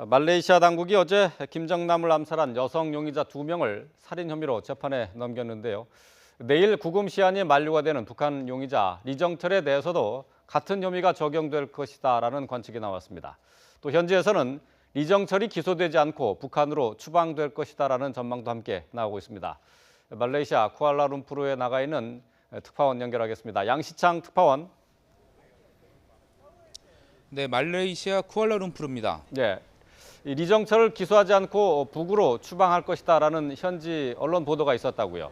말레이시아 당국이 어제 김정남을 암살한 여성 용의자 2명을 살인 혐의로 재판에 넘겼는데요. 내일 구금 시한이 만료가 되는 북한 용의자 리정철에 대해서도 같은 혐의가 적용될 것이다라는 관측이 나왔습니다. 또 현지에서는 리정철이 기소되지 않고 북한으로 추방될 것이다라는 전망도 함께 나오고 있습니다. 말레이시아 쿠알라룸푸르에 나가 있는 특파원 연결하겠습니다. 양시창 특파원. 네, 말레이시아 쿠알라룸푸르입니다. 네. 리정철을 기소하지 않고 북으로 추방할 것이다라는 현지 언론 보도가 있었다고요.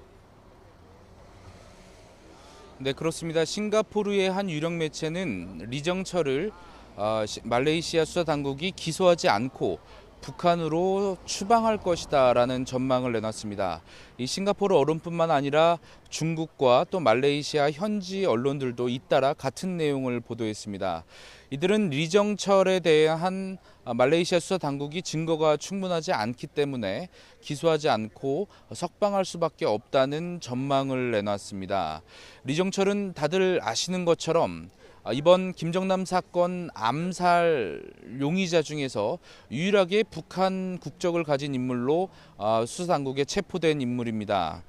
네, 그렇습니다. 싱가포르의 한 유력 매체는 리정철을 말레이시아 수사 당국이 기소하지 않고 북한으로 추방할 것이다라는 전망을 내놨습니다. 이 싱가포르 언론뿐만 아니라 중국과 또 말레이시아 현지 언론들도 잇따라 같은 내용을 보도했습니다. 이들은 리정철에 대한 말레이시아 수사 당국이 증거가 충분하지 않기 때문에 기소하지 않고 석방할 수밖에 없다는 전망을 내놨습니다. 리정철은 다들 아시는 것처럼 이번 김정남 사건 암살 용의자 중에서 유일하게 북한 국적을 가진 인물로 수사당국에 체포된 인물입니다.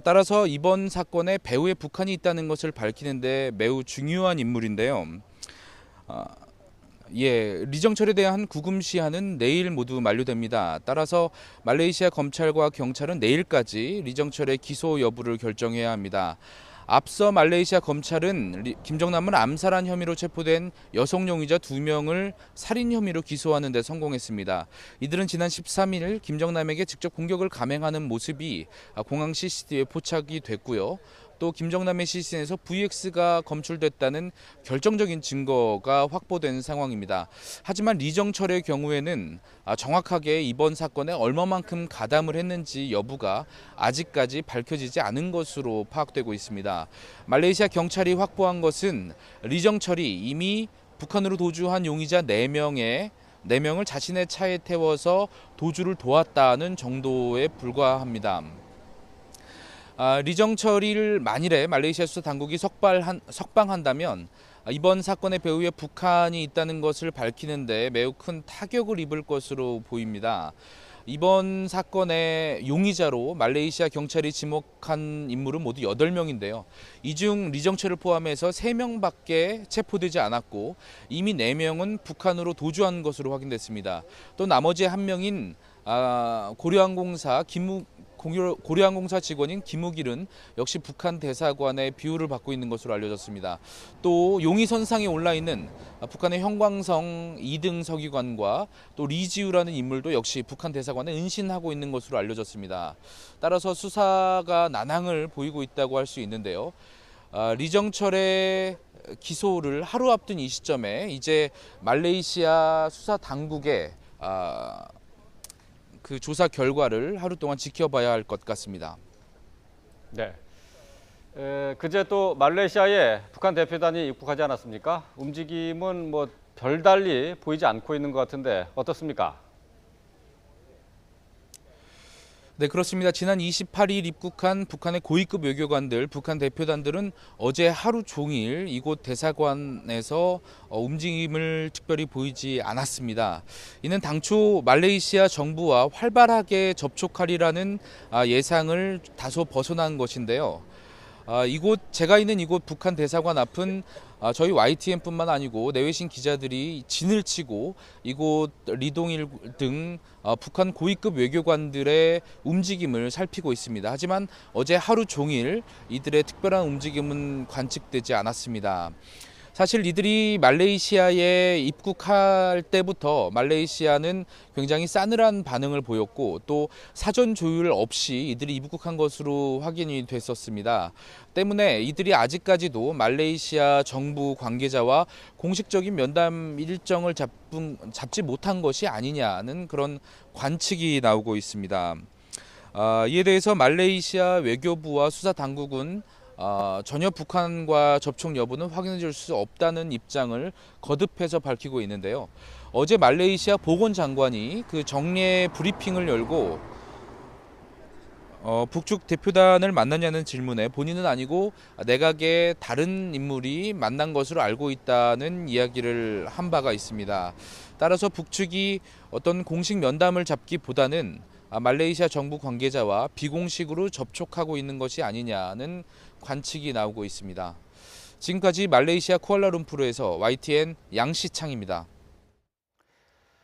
따라서 이번 사건에 배후에 북한이 있다는 것을 밝히는데 매우 중요한 인물인데요. 리정철에 대한 구금 시한은 내일 모두 만료됩니다. 따라서 말레이시아 검찰과 경찰은 내일까지 리정철의 기소 여부를 결정해야 합니다. 앞서 말레이시아 검찰은 김정남을 암살한 혐의로 체포된 여성 용의자 2명을 살인 혐의로 기소하는 데 성공했습니다. 이들은 지난 13일 김정남에게 직접 공격을 감행하는 모습이 공항 CCTV에 포착이 됐고요. 또 김정남의 시신에서 VX가 검출됐다는 결정적인 증거가 확보된 상황입니다. 하지만 리정철의 경우에는 정확하게 이번 사건에 얼마만큼 가담을 했는지 여부가 아직까지 밝혀지지 않은 것으로 파악되고 있습니다. 말레이시아 경찰이 확보한 것은 리정철이 이미 북한으로 도주한 용의자 4명을 자신의 차에 태워서 도주를 도왔다는 정도에 불과합니다. 리정철이를 만일에 말레이시아 수사 당국이 석방한다면 이번 사건의 배후에 북한이 있다는 것을 밝히는데 매우 큰 타격을 입을 것으로 보입니다. 이번 사건의 용의자로 말레이시아 경찰이 지목한 인물은 모두 8명인데요. 이 중 리정철을 포함해서 3명밖에 체포되지 않았고 이미 4명은 북한으로 도주한 것으로 확인됐습니다. 또 나머지 1명인 고려항공사 직원인 김우길은 역시 북한 대사관의 비호를 받고 있는 것으로 알려졌습니다. 또 용의선상에 올라있는 북한의 형광성 2등 서기관과 또 리지우라는 인물도 역시 북한 대사관에 은신하고 있는 것으로 알려졌습니다. 따라서 수사가 난항을 보이고 있다고 할 수 있는데요. 리정철의 기소를 하루 앞둔 이 시점에 이제 말레이시아 수사 당국의 그 조사 결과를 하루 동안 지켜봐야 할 것 같습니다. 네. 그제 또 말레이시아에 북한 대표단이 입국하지 않았습니까? 움직임은 뭐 별달리 보이지 않고 있는 것 같은데 어떻습니까? 네, 그렇습니다. 지난 28일 입국한 북한의 고위급 외교관들, 북한 대표단들은 어제 하루 종일 이곳 대사관에서 움직임을 특별히 보이지 않았습니다. 이는 당초 말레이시아 정부와 활발하게 접촉하리라는 예상을 다소 벗어난 것인데요. 제가 있는 이곳 북한 대사관 앞은 저희 YTN뿐만 아니고 내외신 기자들이 진을 치고 이곳 리동일 등 북한 고위급 외교관들의 움직임을 살피고 있습니다. 하지만 어제 하루 종일 이들의 특별한 움직임은 관측되지 않았습니다. 사실 이들이 말레이시아에 입국할 때부터 말레이시아는 굉장히 싸늘한 반응을 보였고 또 사전 조율 없이 이들이 입국한 것으로 확인이 됐었습니다. 때문에 이들이 아직까지도 말레이시아 정부 관계자와 공식적인 면담 일정을 잡지 못한 것이 아니냐는 그런 관측이 나오고 있습니다. 이에 대해서 말레이시아 외교부와 수사 당국은 전혀 북한과 접촉 여부는 확인해 줄 수 없다는 입장을 거듭해서 밝히고 있는데요. 어제 말레이시아 보건장관이 그 정례 브리핑을 열고 북측 대표단을 만났냐는 질문에 본인은 아니고 내각의 다른 인물이 만난 것으로 알고 있다는 이야기를 한 바가 있습니다. 따라서 북측이 어떤 공식 면담을 잡기보다는 말레이시아 정부 관계자와 비공식으로 접촉하고 있는 것이 아니냐는 관측이 나오고 있습니다. 지금까지 말레이시아 쿠알라룸푸르에서 YTN 양시창입니다.